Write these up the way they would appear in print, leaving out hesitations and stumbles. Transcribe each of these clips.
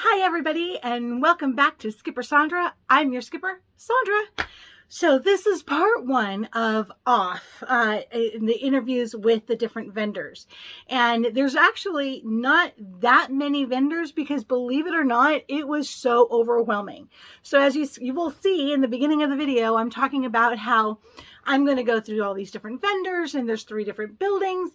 Hi everybody, and welcome back to Skipper Sandra. I'm your skipper, Sandra. So this is part one of OFF, in the interviews with the different vendors. And there's actually not that many vendors because, believe it or not, it was so overwhelming. So as you will see in the beginning of the video, I'm talking about how I'm going to go through all these different vendors and there's 3 different buildings.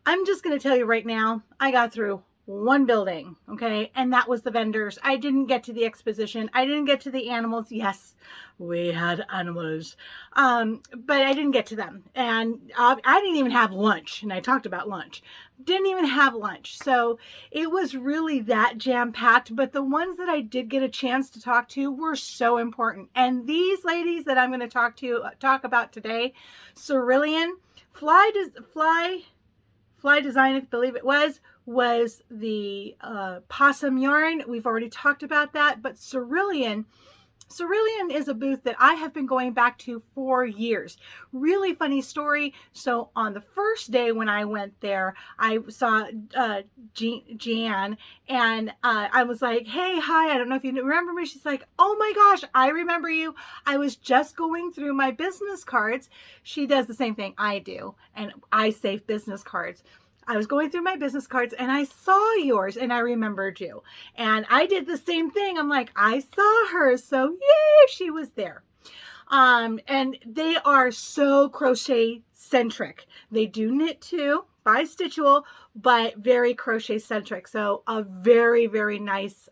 I'm just going to tell you right now, I got through one building, okay, and that was the vendors. I didn't get to the exposition. I didn't get to the animals. Yes, we had animals, but I didn't get to them. And I didn't even have lunch, and I talked about lunch. Didn't even have lunch. So it was really that jam-packed, but the ones that I did get a chance to talk to were so important. And these ladies that I'm going to talk about today, Cerulean, Fly Design, I believe it was the Possum yarn. We've already talked about that, but Cerulean is a booth that I have been going back to for years. Really funny story. So on the first day when I went there, I saw Jeananne, and I was like, hey, hi, I don't know if you remember me. She's like, oh my gosh, I remember you. I was just going through my business cards. She does the same thing I do, and I save business cards. I was going through my business cards and I saw yours and I remembered you. And I did the same thing. I'm like, I saw her. So yay, she was there. And they are so crochet centric. They do knit too, by Stitchable, but very crochet centric. So a very, very nice,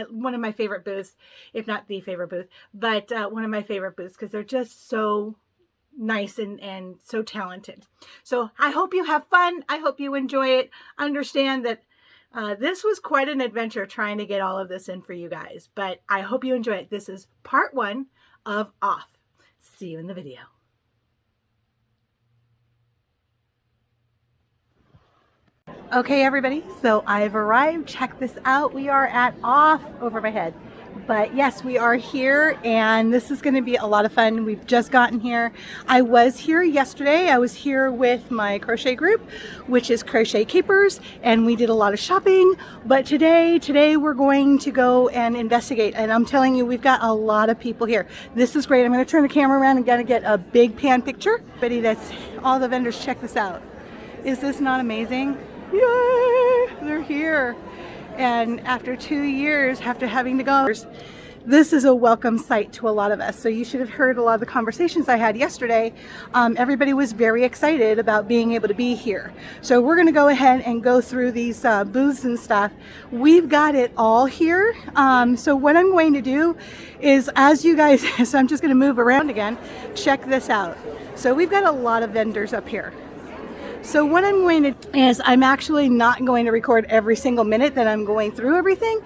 one of my favorite booths, if not the favorite booth, but one of my favorite booths because they're just so nice and so talented. So I hope you have fun. I hope you enjoy it. Understand that this was quite an adventure trying to get all of this in for you guys, but I hope you enjoy it. This is part one of OFF. See you in the video. Okay, everybody, so I've arrived. Check this out. We are at OFF over my head. But yes, we are here, and this is going to be a lot of fun. We've just gotten here. I was here yesterday. I was here with my crochet group, which is Crochet Keepers, and we did a lot of shopping. But today we're going to go and investigate, and I'm telling you, we've got a lot of people here. This is great. I'm going to turn the camera around and gonna get a big pan picture. Everybody, that's all the vendors. Check this out. Is this not amazing? Yay! They're here. And after 2 years, after having to go, this is a welcome sight to a lot of us. So you should have heard a lot of the conversations I had yesterday. Everybody was very excited about being able to be here. So we're going to go ahead and go through these booths and stuff. We've got it all here. So what I'm going to do is, as you guys, so I'm just going to move around again. Check this out. So we've got a lot of vendors up here. So what I'm going to do is I'm actually not going to record every single minute that I'm going through everything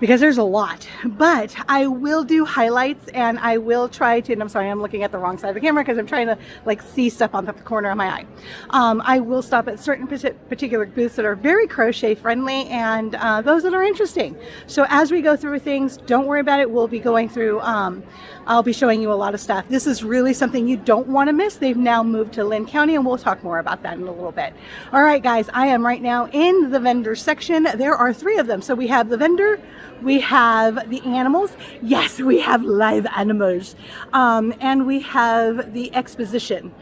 because there's a lot, but I will do highlights and I will try to, and I'm sorry, I'm looking at the wrong side of the camera because I'm trying to like see stuff on the corner of my eye. I will stop at certain particular booths that are very crochet friendly and those that are interesting. So as we go through things, don't worry about it. We'll be going through, I'll be showing you a lot of stuff. This is really something you don't want to miss. They've now moved to Lynn County, and we'll talk more about that in a little bit. All right, guys, I am right now in the vendor section. There are 3 of them. So we have the vendor, we have the animals. Yes, we have live animals. And we have the exposition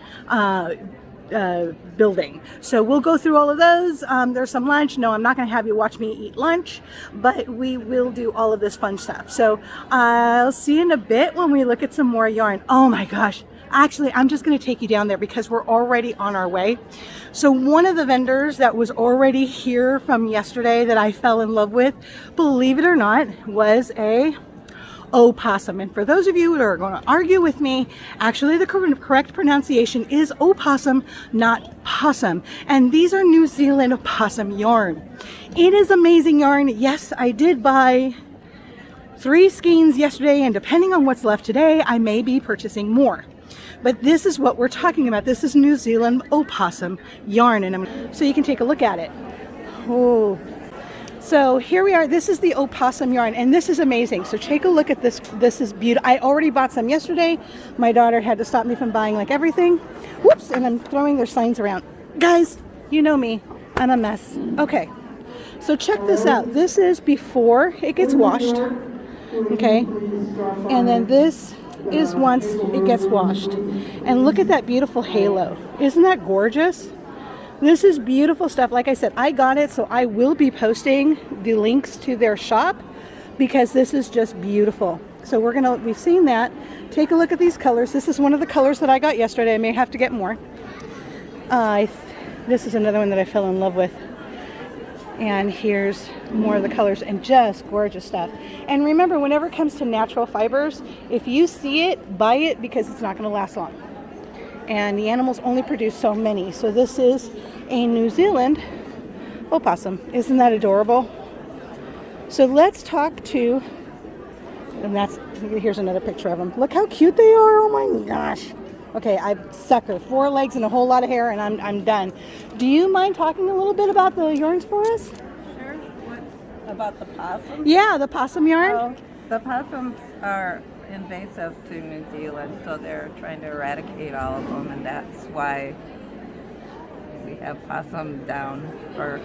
building. So we'll go through all of those. There's some lunch. No, I'm not going to have you watch me eat lunch, but we will do all of this fun stuff. So I'll see you in a bit when we look at some more yarn. Oh my gosh. Actually, I'm just going to take you down there because we're already on our way. So one of the vendors that was already here from yesterday that I fell in love with, believe it or not, was a Possum. And for those of you who are going to argue with me, actually the correct pronunciation is Possum, not Possum. And these are New Zealand Possum yarn. It is amazing yarn. Yes, I did buy 3 skeins yesterday, and depending on what's left today, I may be purchasing more. But this is what we're talking about. This is New Zealand Possum yarn, and so you can take a look at it. Oh, so here we are. This is the Possum yarn, and this is amazing. So take a look at this. This is beautiful. I already bought some yesterday. My daughter had to stop me from buying like everything. Whoops, and I'm throwing their signs around. Guys, you know me. I'm a mess. Okay. So check this out. This is before it gets washed. Okay. And then this is once it gets washed. And look at that beautiful halo. Isn't that gorgeous? This is beautiful stuff. Like I said, I got it, so I will be posting the links to their shop because this is just beautiful. So we've seen that. Take a look at these colors. This is one of the colors that I got yesterday. I may have to get more. This is another one that I fell in love with. And here's more of the colors and just gorgeous stuff. And remember, whenever it comes to natural fibers, if you see it, buy it because it's not going to last long. And the animals only produce so many. So this is a New Zealand opossum. Isn't that adorable? So let's talk to, and here's another picture of them. Look how cute they are. Oh my gosh. Okay, I sucker. 4 legs and a whole lot of hair and I'm done. Do you mind talking a little bit about the yarns for us? Sure. What about the possum? Yeah, the possum yarn. Oh, the possums are invasive to New Zealand, so they're trying to eradicate all of them, and that's why we have possum down for.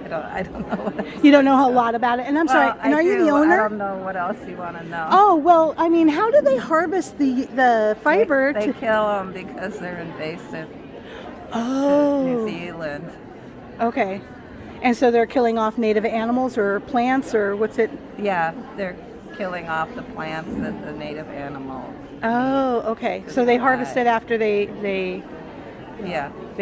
I don't know what else. You don't know a lot about it, and I'm sorry. And are you the owner? I don't know what else you want to know. Oh well, I mean, how do they harvest the fiber? They kill them because they're invasive. Oh. To New Zealand. Okay, and so they're killing off native animals or plants or what's it? Yeah, they're killing off the plants and the native animals. Oh, okay. So they harvest it after they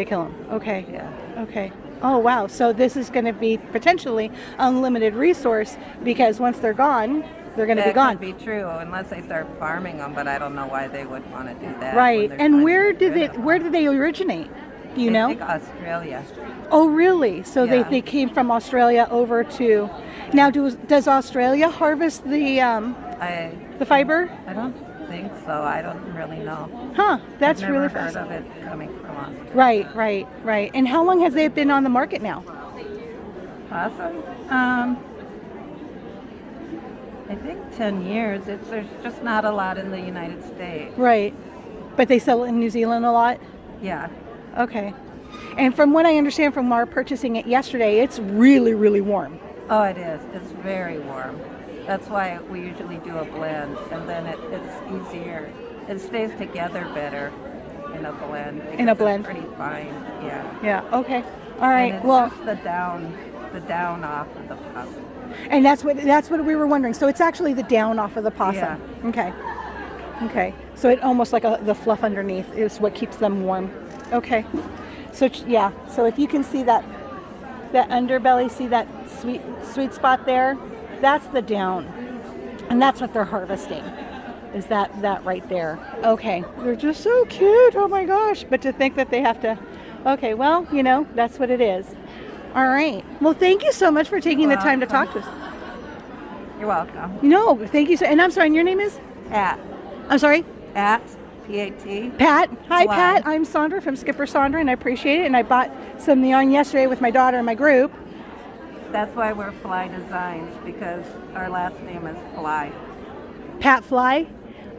kill them. Okay. Yeah. Okay. Oh wow. So this is going to be potentially unlimited resource because once they're gone, they're going to be gone. That could be true unless they start farming them, but I don't know why they would want to do that. Right. And where did they originate? Do you know? I think Australia. Oh really? So Yeah. they came from Australia over to. Now does Australia harvest the fiber? I don't think so. I don't really know. Huh, that's I've never really heard fascinating. of it coming from Australia. Right. And how long has they been on the market now? Possum? I think 10 years. There's just not a lot in the United States. Right. But they sell it in New Zealand a lot? Yeah. Okay. And from what I understand from our purchasing it yesterday, it's really, really warm. Oh, it is. It's very warm. That's why we usually do a blend, and then it's easier. It stays together better in a blend. In a blend. It's pretty fine. Yeah. Yeah. Okay. All right. And it's Well, just the down off of the possum. and that's what we were wondering. So it's actually the down off of the possum. Yeah. Okay. So it almost like the fluff underneath is what keeps them warm. Okay. So yeah. So if you can see that underbelly, see that sweet spot there, that's the down, and that's what they're harvesting. Is that right there? Okay. They're just so cute. Oh my gosh! But to think that they have to. Okay. Well, that's what it is. All right. Well, thank you so much for taking the time to talk to us. You're welcome. No, thank you. And I'm sorry, and your name is? I'm sorry? P-A-T. Pat. Hi, Fly. Pat. I'm Sandra from Skipper Sandra, and I appreciate it. And I bought some yarn yesterday with my daughter in my group. That's why we're Fly Designs, because our last name is Fly. Pat Fly.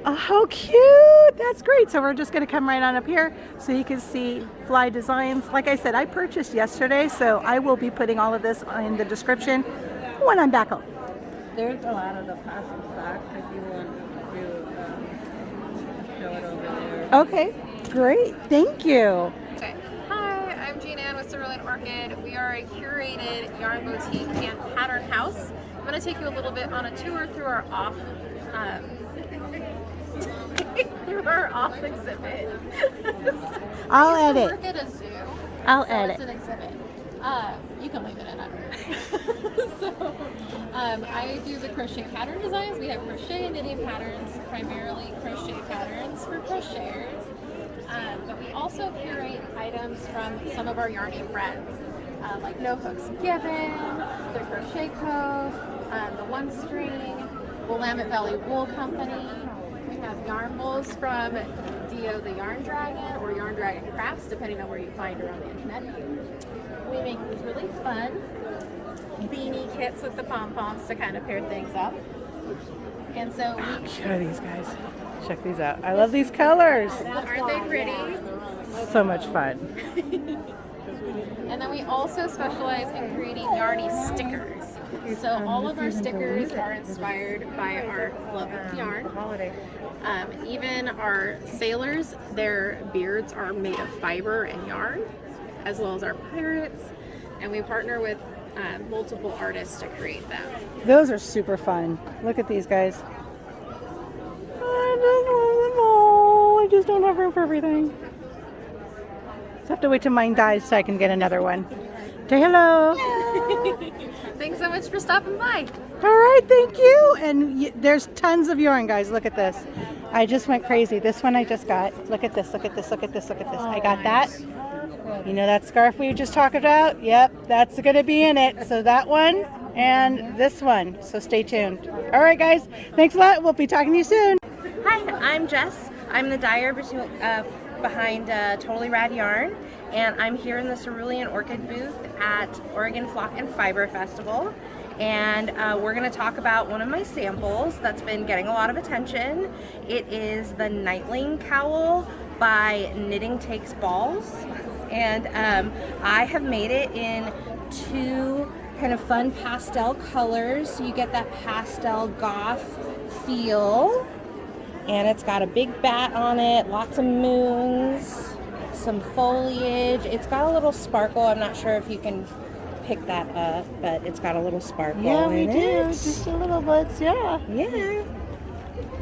Oh, how cute. That's great. So we're just going to come right on up here so you can see Fly Designs. Like I said, I purchased yesterday, so I will be putting all of this in the description when I'm back home. There's a lot of the possum stock if you want to show it over there. Okay, great. Thank you. Okay. Hi, I'm Jeananne with Cerulean Orchid. We are a curated yarn boutique and pattern house. I'm going to take you a little bit on a tour through our off exhibit. I'll I used to edit. work at a zoo. I'll so edit. It's an exhibit. You can leave it in. I don't know. So, I do the crochet pattern designs. We have crochet and knitting patterns, primarily crochet patterns for crocheters. But we also curate items from some of our yarny friends, like No Hooks Given, the Crochet Cove, the One String, Willamette Valley Wool Company. We have yarn bowls from Dio the Yarn Dragon or Yarn Dragon Crafts, depending on where you find her on the internet. We make these really fun beanie kits with the pom-poms to kind of pair things up. And so we... Cute are these guys? Check these out. I love these colors. Aren't they pretty? So much fun. And then we also specialize in creating yarny stickers. So all of our stickers are inspired by our love of yarn. Even our sailors, their beards are made of fiber and yarn, as well as our pirates. And we partner with multiple artists to create them. Those are super fun. Look at these guys. I just love them all. I just don't have room for everything. Just have to wait till mine dies so I can get another one. Say hello. Thanks so much for stopping by. All right, thank you. And there's tons of yarn, guys. Look at this. I just went crazy. This one I just got. Look at this, look at this, look at this, look at this. I got that. You know that scarf we were just talking about? Yep, that's going to be in it. So that one and this one. So stay tuned. All right, guys. Thanks a lot. We'll be talking to you soon. Hi, I'm Jess. I'm the dyer behind Totally Rad Yarn, and I'm here in the Cerulean Orchid booth at Oregon Flock and Fiber Festival. And we're going to talk about one of my samples that's been getting a lot of attention. It is the Nightling Cowl by Knitting Takes Balls. And I have made it in two kind of fun pastel colors, so you get that pastel goth feel. And it's got a big bat on it, lots of moons, some foliage. It's got a little sparkle. I'm not sure if you can pick that up, but it's got a little sparkle in it. Just a little bit, yeah. Yeah.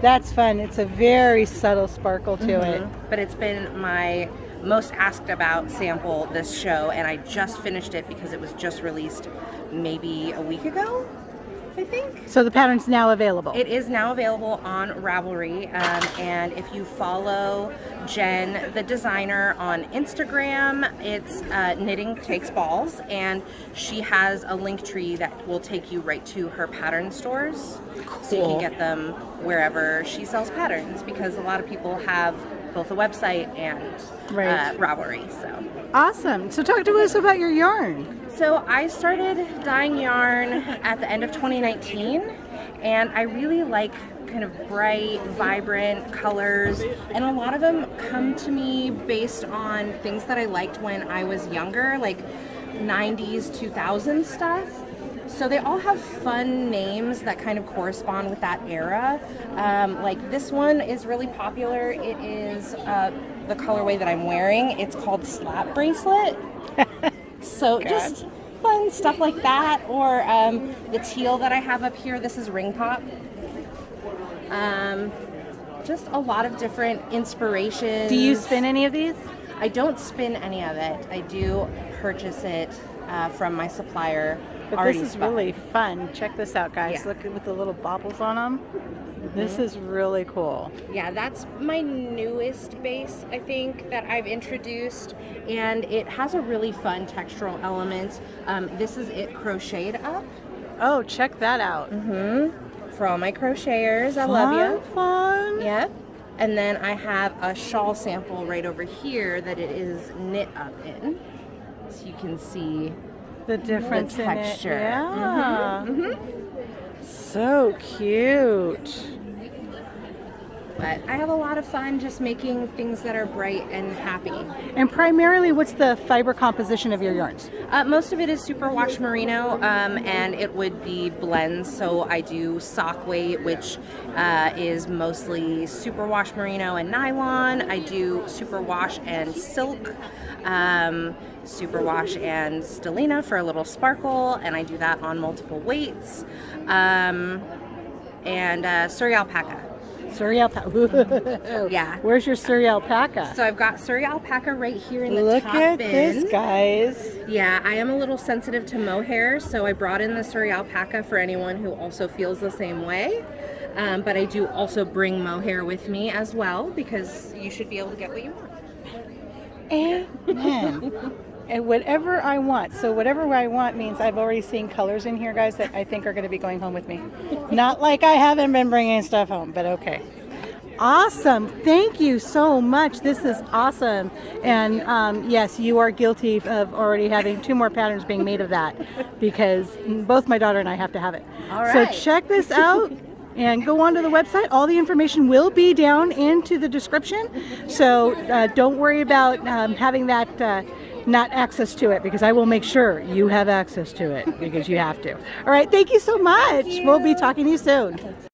That's fun. It's a very subtle sparkle to it. But it's been my most asked about sample this show, and I just finished it because it was just released maybe a week ago, I think. So the pattern's now available. It is now available on Ravelry, and if you follow Jen, the designer, on Instagram, it's Knitting Takes Balls, and she has a link tree that will take you right to her pattern stores. Cool. So you can get them wherever she sells patterns, because a lot of people have both a website and Ravelry. So awesome. So talk to us about your yarn. So I started dyeing yarn at the end of 2019, and I really like kind of bright, vibrant colors, and a lot of them come to me based on things that I liked when I was younger, like 90s, 2000s stuff. So they all have fun names that kind of correspond with that era. Like this one is really popular. It is the colorway that I'm wearing. It's called Slap Bracelet. So just fun stuff like that. Or the teal that I have up here, this is Ring Pop. Just a lot of different inspirations. Do you spin any of these? I don't spin any of it. I do purchase it from my supplier. But this is really fun. Check this out, guys. Yeah. Look at the little baubles on them. This is really cool. Yeah, that's my newest base, I think, that I've introduced, and it has a really fun textural element. This is it crocheted up. Oh, check that out. For all my crocheters, I love you. Fun. Yeah. And then I have a shawl sample right over here that it is knit up in, so you can see the difference the texture. In it. Yeah. So cute. But I have a lot of fun just making things that are bright and happy. And primarily, what's the fiber composition of your yarns? Most of it is superwash merino, and it would be blends. So I do sock weight, which is mostly superwash merino and nylon. I do superwash and silk. Superwash and stellina for a little sparkle, and I do that on multiple weights. And Surrey alpaca. Surrey alpaca. Yeah. Where's your Surrey alpaca? So I've got Surrey alpaca right here in the Look top at bin. this, guys. Yeah, I am a little sensitive to mohair, so I brought in the Surrey alpaca for anyone who also feels the same way. But I do also bring mohair with me as well, because you should be able to get what you want. Amen. And whatever I want. So whatever I want means I've already seen colors in here, guys, that I think are going to be going home with me. Not like I haven't been bringing stuff home, but okay. Awesome. Thank you so much. This is awesome. And yes, you are guilty of already having 2 more patterns being made of that, because both my daughter and I have to have it. All right. So check this out. And go onto the website. All the information will be down into the description. So don't worry about having that not access to it, because I will make sure you have access to it because you have to. All right, thank you so much. We'll be talking to you soon.